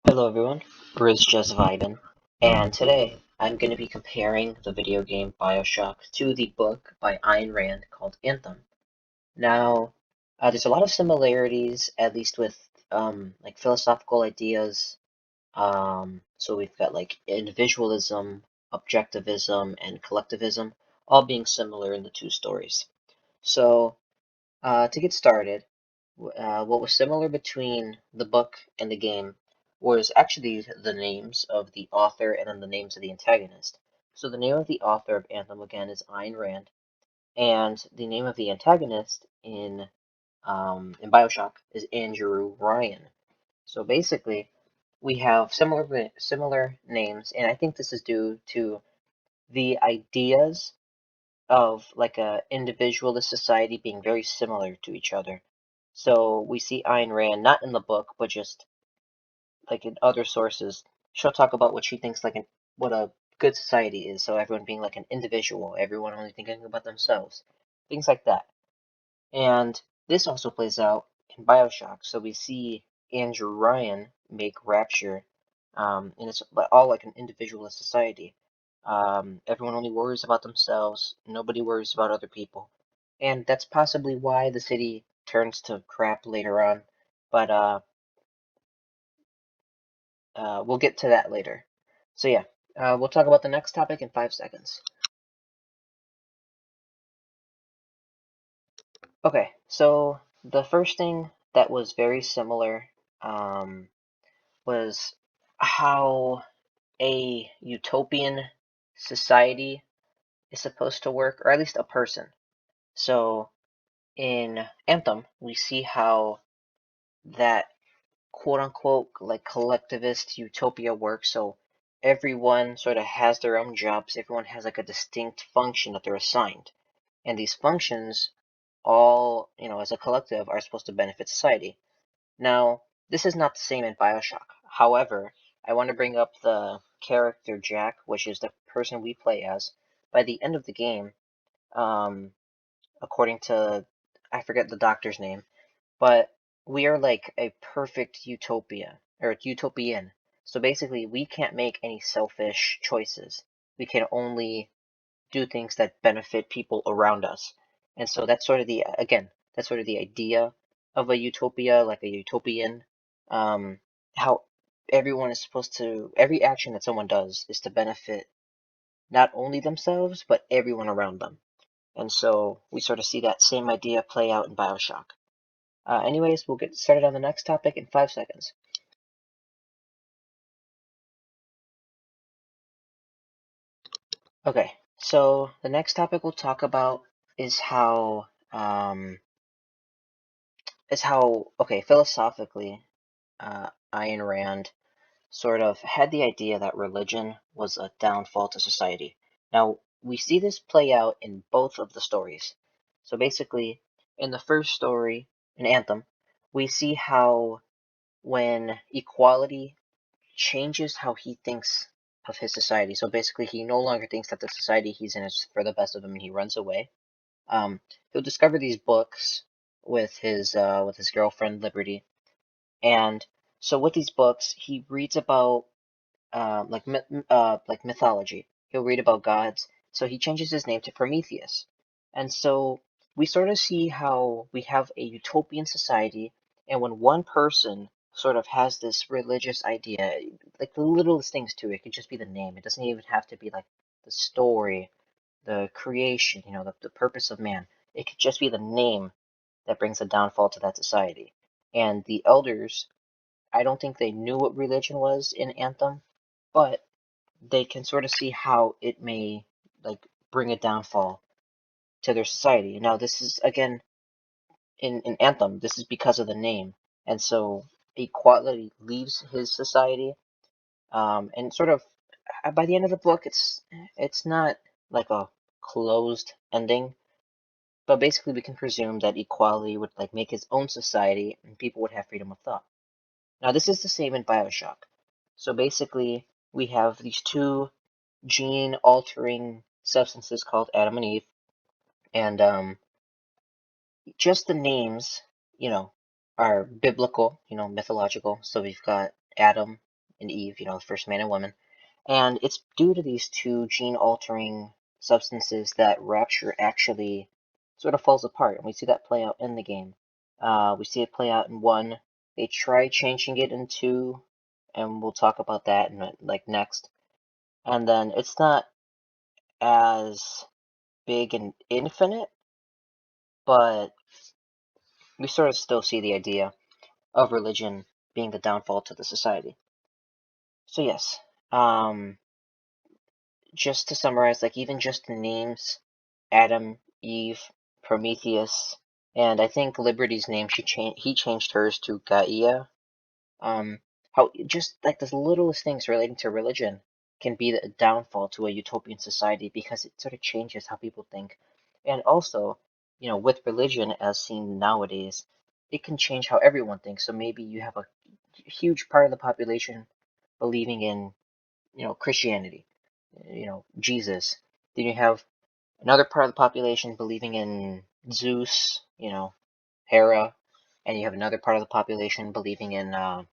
Hello everyone, Riz just vibing, and today I'm going to be comparing the video game Bioshock to the book by Ayn Rand called Anthem. Now, there's a lot of similarities, at least with like philosophical ideas. So we've got like individualism, objectivism, and collectivism, all being similar in the two stories. So, to get started, what was similar between the book and the game was actually the names of the author and then the names of the antagonist. So the name of the author of Anthem again is Ayn Rand, and the name of the antagonist in Bioshock is Andrew Ryan. So basically, we have similar names, and I think this is due to the ideas of like a individualist society being very similar to each other. So we see Ayn Rand not in the book, but just like in other sources. She'll talk about what she thinks what a good society is. So everyone being like an individual, everyone only thinking about themselves, things like that. And this also plays out in Bioshock. So we see Andrew Ryan make Rapture, and it's all like an individualist society. Everyone only worries about themselves. Nobody worries about other people, and that's possibly why the city turns to crap later on. But we'll get to that later. So yeah, we'll talk about the next topic in 5 seconds. Okay, so the first thing that was very similar um, was how a utopian society is supposed to work, or at least a person. So in Anthem, we see how that quote unquote like collectivist utopia works. So everyone sort of has their own jobs, everyone has like a distinct function that they're assigned. And these functions all, as a collective are supposed to benefit society. Now, this is not the same in Bioshock. However, I want to bring up the character Jack, which is the person we play as. By the end of the game, um, according to, I forget the doctor's name, but we are like a perfect utopia, or utopian. So basically, we can't make any selfish choices. We can only do things that benefit people around us. And so that's sort of that's sort of the idea of a utopia, like a utopian. Um, how everyone is supposed to, every action that someone does is to benefit not only themselves, but everyone around them. And so we sort of see that same idea play out in Bioshock. Anyways, we'll get started on the next topic in 5 seconds. Okay, so the next topic we'll talk about is okay, philosophically, Ayn Rand sort of had the idea that religion was a downfall to society. Now, we see this play out in both of the stories. So basically, in the first story, in Anthem, we see how when equality changes how he thinks of his society. So basically, he no longer thinks that the society he's in is for the best of him, and he runs away. He'll discover these books with his girlfriend Liberty, and so with these books, he reads about like mythology. He'll read about gods. So he changes his name to Prometheus. And so we sort of see how we have a utopian society, and when one person sort of has this religious idea, like the littlest things too, it could just be the name. It doesn't even have to be like the story, the creation, the purpose of man. It could just be the name that brings a downfall to that society. And the elders, I don't think they knew what religion was in Anthem, but they can sort of see how it may like bring a downfall to their society. Now, this is again in Anthem. This is because of the name, and so equality leaves his society, and sort of by the end of the book, it's not like a closed ending, but basically we can presume that equality would like make his own society, and people would have freedom of thought. Now, this is the same in Bioshock. So basically, we have these two gene altering substances called Adam and Eve, and just the names, you know, are biblical, mythological. So we've got Adam and Eve, you know, the first man and woman. And it's due to these two gene-altering substances that Rapture actually sort of falls apart, and we see that play out in the game. We see it play out in 1. They try changing it in 2, and we'll talk about that in like next. And then it's not as big and infinite, but we sort of still see the idea of religion being the downfall to the society. So yes, just to summarize, like even just the names, Adam, Eve, Prometheus, and I think Liberty's name, he changed hers to Gaia. How just like the littlest things relating to religion can be the downfall to a utopian society because it sort of changes how people think. And also, you know, with religion as seen nowadays, it can change how everyone thinks. So maybe you have a huge part of the population believing in, you know, Christianity, you know, Jesus. Then you have another part of the population believing in Zeus, you know, Hera, and you have another part of the population believing in, I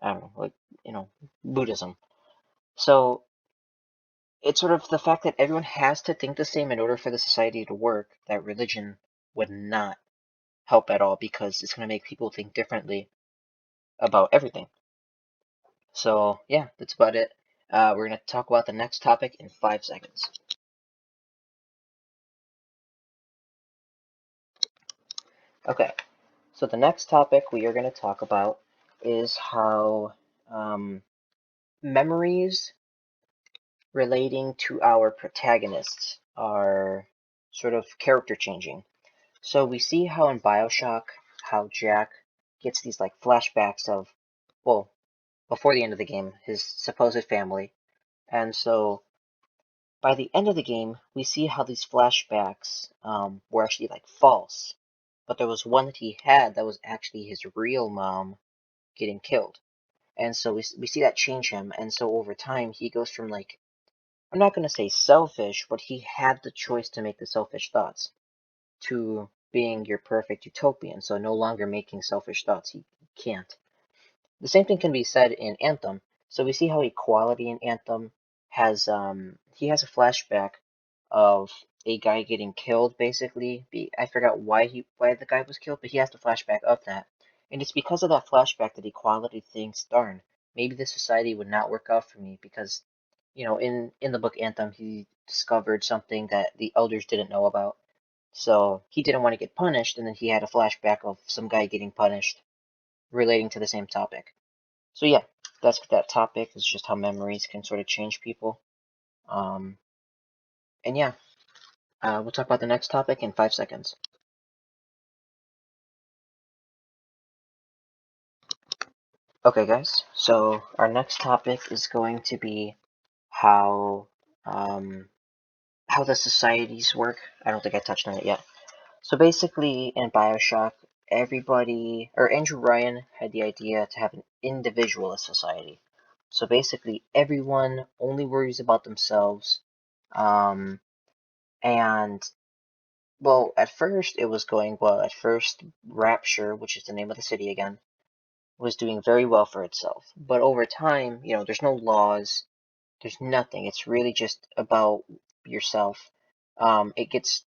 don't know, like, you know, Buddhism. So it's sort of the fact that everyone has to think the same in order for the society to work, that religion would not help at all because it's going to make people think differently about everything. So yeah, that's about it. We're going to talk about the next topic in 5 seconds. Okay, so the next topic we are going to talk about is how memories relating to our protagonists are sort of character changing. So we see how in Bioshock, how Jack gets these like flashbacks of, well, before the end of the game, his supposed family. And so by the end of the game, we see how these flashbacks were actually like false. But there was one that he had that was actually his real mom getting killed. And so we see that change him. And so over time, he goes from like, I'm not going to say selfish, but he had the choice to make the selfish thoughts, to being your perfect utopian, so no longer making selfish thoughts. He can't. The same thing can be said in Anthem. So we see how equality in Anthem has he has a flashback of a guy getting killed basically. I forgot why the guy was killed, but he has the flashback of that. And it's because of that flashback that equality thinks, darn, maybe this society would not work out for me because, you know, in the book Anthem he discovered something that the elders didn't know about. So he didn't want to get punished, and then he had a flashback of some guy getting punished relating to the same topic. So yeah, that's that topic. Is just how memories can sort of change people. Um, and yeah, we'll talk about the next topic in 5 seconds. Okay, guys. So our next topic is going to be how um, how the societies work. I don't think I touched on it yet. So basically, in Bioshock, everybody, or Andrew Ryan had the idea to have an individualist society. So basically, everyone only worries about themselves. Um, and, well, at first it was going well. At first, Rapture, which is the name of the city again, was doing very well for itself. But over time, you know, there's no laws, there's nothing. It's really just about yourself. It gets,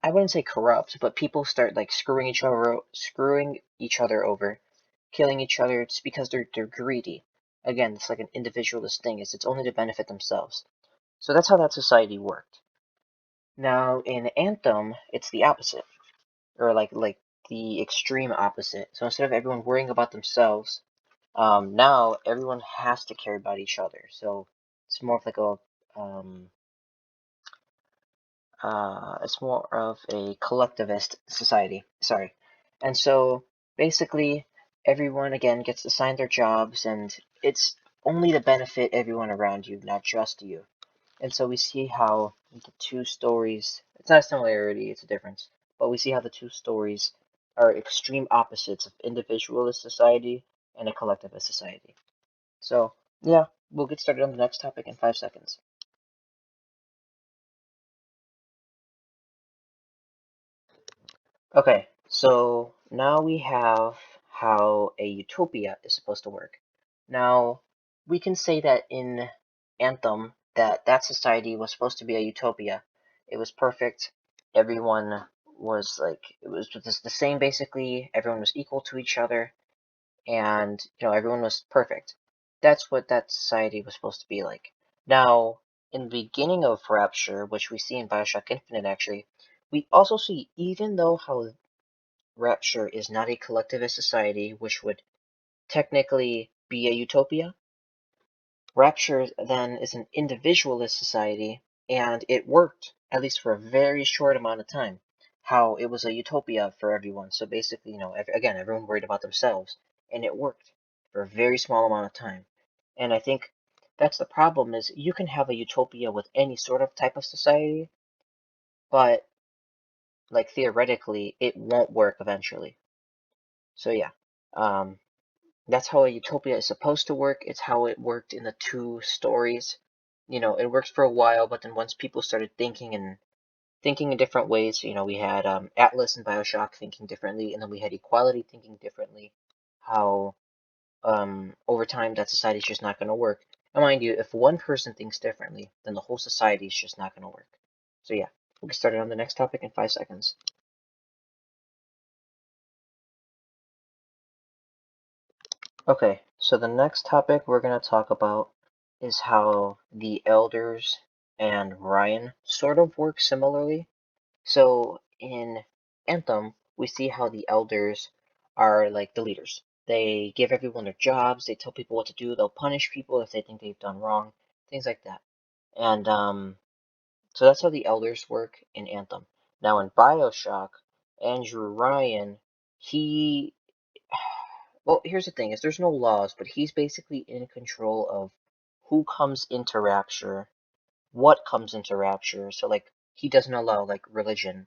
I wouldn't say corrupt, but people start like screwing each other over, killing each other. It's because they're greedy. Again, it's like an individualist thing. It's only to benefit themselves. So that's how that society worked. Now in Anthem, it's the opposite, or like the extreme opposite. So instead of everyone worrying about themselves, now everyone has to care about each other. So it's more of like a it's more of a collectivist society. Sorry. And so basically, everyone again gets assigned their jobs, and it's only to benefit everyone around you, not just you. And so we see how the two stories, it's not a similarity, it's a difference, but we see how the two stories are extreme opposites of individualist society and a collectivist society. So, yeah, we'll get started on the next topic in 5 seconds. Okay, so now we have how a utopia is supposed to work. Now, we can say that in Anthem, that society was supposed to be a utopia. It was perfect. Everyone was like, it was just the same basically. Everyone was equal to each other, and everyone was perfect. That's what that society was supposed to be like. Now, in the beginning of Rapture, which we see in Bioshock Infinite actually, we also see, even though how Rapture is not a collectivist society, which would technically be a utopia, Rapture then is an individualist society, and it worked, at least for a very short amount of time. How it was a utopia for everyone. So basically, again, everyone worried about themselves, and it worked for a very small amount of time. And I think that's the problem, is you can have a utopia with any sort of type of society, but like theoretically, it won't work eventually. So yeah, um, that's how a utopia is supposed to work. It's how it worked in the two stories. It worked for a while, but then once people started thinking in different ways, we had Atlas and Bioshock thinking differently, and then we had Equality thinking differently. How over time that society is just not going to work. And mind you, if one person thinks differently, then the whole society is just not going to work. So yeah, we'll get started on the next topic in 5 seconds. Okay, so the next topic we're going to talk about is how the elders and Ryan sort of work similarly. So in Anthem, we see how the elders are like the leaders. They give everyone their jobs, they tell people what to do, they'll punish people if they think they've done wrong, things like that. And so that's how the elders work in Anthem. Now in Bioshock, Andrew Ryan, he well, here's the thing: is there's no laws, but he's basically in control of who comes into Rapture, what comes into Rapture. So like he doesn't allow like religion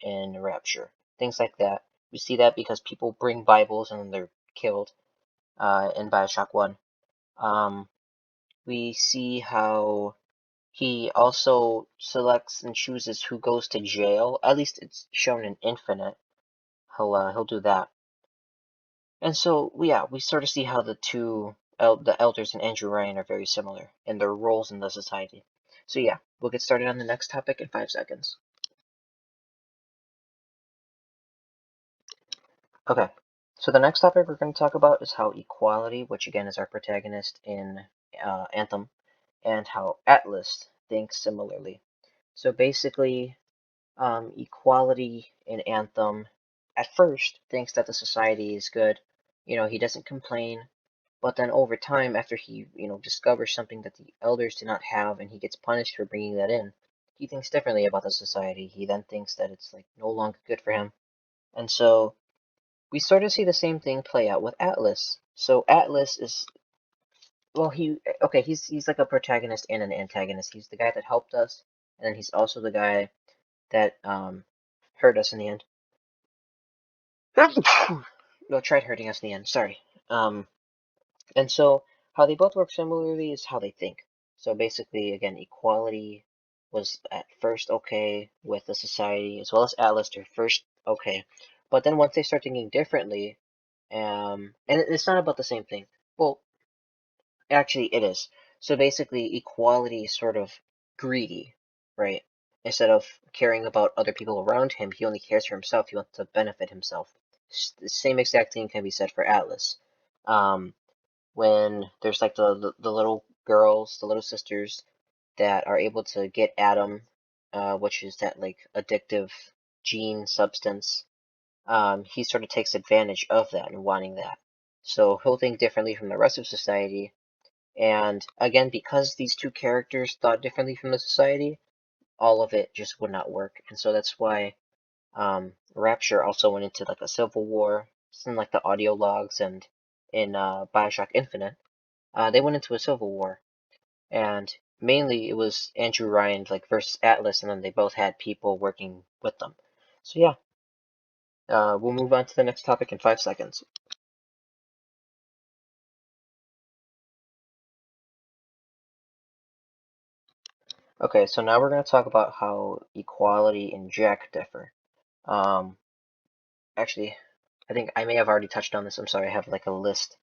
in Rapture, things like that. We see that because people bring Bibles and then they're killed in Bioshock One. Um, we see how he also selects and chooses who goes to jail. At least it's shown in Infinite. He'll do that. And so, yeah, we sort of see how the elders and Andrew Ryan are very similar in their roles in the society. So yeah, we'll get started on the next topic in 5 seconds. Okay, so the next topic we're going to talk about is how Equality, which again is our protagonist in Anthem, and how Atlas thinks similarly. So basically, Equality in Anthem at first thinks that the society is good. He doesn't complain. But then over time, after he, discovers something that the elders do not have and he gets punished for bringing that in, he thinks differently about the society. He then thinks that it's like no longer good for him. And so we sort of see the same thing play out with Atlas. So Atlas is, well, he's like a protagonist and an antagonist. He's the guy that helped us, and then he's also the guy that hurt us in the end. No, tried hurting us in the end. Sorry. And so how they both work similarly is how they think. So basically, again, Equality was at first okay with the society, as well as Atlas. They're first okay, but then once they start thinking differently, and it's not about the same thing. Well, actually, it is. So basically, Equality is sort of greedy, right? Instead of caring about other people around him, he only cares for himself. He wants to benefit himself. The same exact thing can be said for Atlas. Um, when there's like the little girls, the little sisters that are able to get Adam, which is that like addictive gene substance. He sort of takes advantage of that and wanting that. So he'll think differently from the rest of society. And again, because these two characters thought differently from the society, all of it just would not work. And so that's why Rapture also went into like a civil war. It's in like the audio logs and in Bioshock Infinite. They went into a civil war, and mainly it was Andrew Ryan like versus Atlas, and then they both had people working with them. So yeah, we'll move on to the next topic in 5 seconds. Okay, so now we're going to talk about how Equality and Jack differ. Um, actually, I think I may have already touched on this. I'm sorry, I have like a list.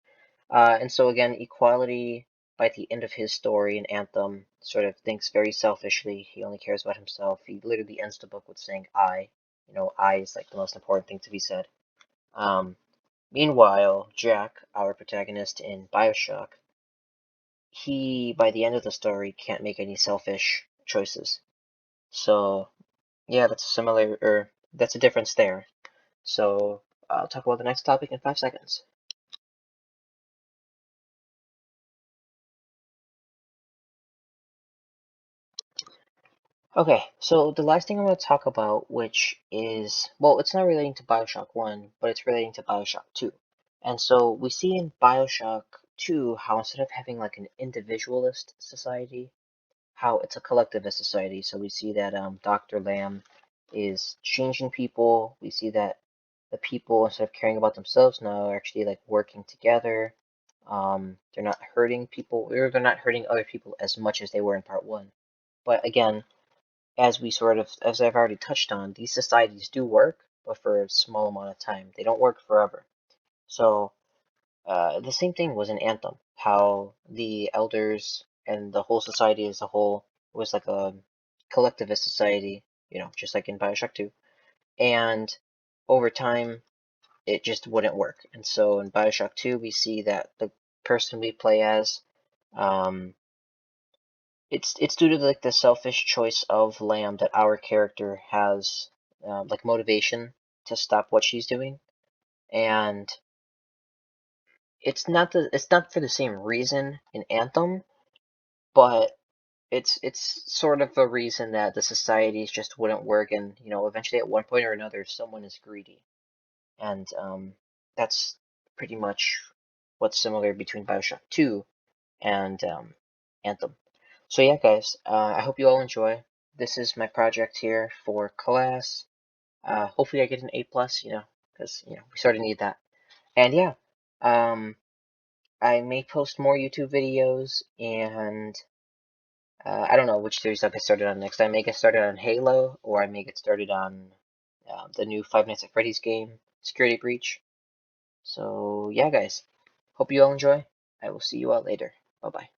And so again, equality by the end of his story in Anthem sort of thinks very selfishly. He only cares about himself. He literally ends the book with saying I. You know, I is like the most important thing to be said. Um, Meanwhile, Jack, our protagonist in Bioshock, he, by the end of the story, can't make any selfish choices. So, yeah, that's similar, or that's a difference there. So, I'll talk about the next topic in 5 seconds. Okay, so the last thing I'm going to talk about, which is, well, it's not relating to Bioshock 1, but it's relating to Bioshock 2. And so we see in Bioshock 2 how instead of having like an individualist society, how it's a collectivist society. So we see that Dr. Lamb is changing people. We see that the people, instead of caring about themselves now, are actually like working together. They're not hurting people, or they're not hurting other people as much as they were in part 1. But again, as I've already touched on, these societies do work, but for a small amount of time. They don't work forever. So the same thing was in Anthem, how the elders and the whole society as a whole was like a collectivist society, you know, just like in Bioshock 2. And over time, it just wouldn't work. And so in Bioshock 2, we see that the person we play as, um, it's due to like the selfish choice of Lamb that our character has like motivation to stop what she's doing, and it's not for the same reason in Anthem, but it's sort of a reason that the societies just wouldn't work, and you know eventually at one point or another someone is greedy, and that's pretty much what's similar between Bioshock 2 and Anthem. So yeah, guys, I hope you all enjoy. This is my project here for class. Hopefully I get an A+, you know, because you know we sort of need that. And yeah, um, I may post more YouTube videos, and I don't know which series I'll get started on next. I may get started on Halo, or I may get started on the new Five Nights at Freddy's game, Security Breach. So yeah, guys, hope you all enjoy. I will see you all later. Bye bye.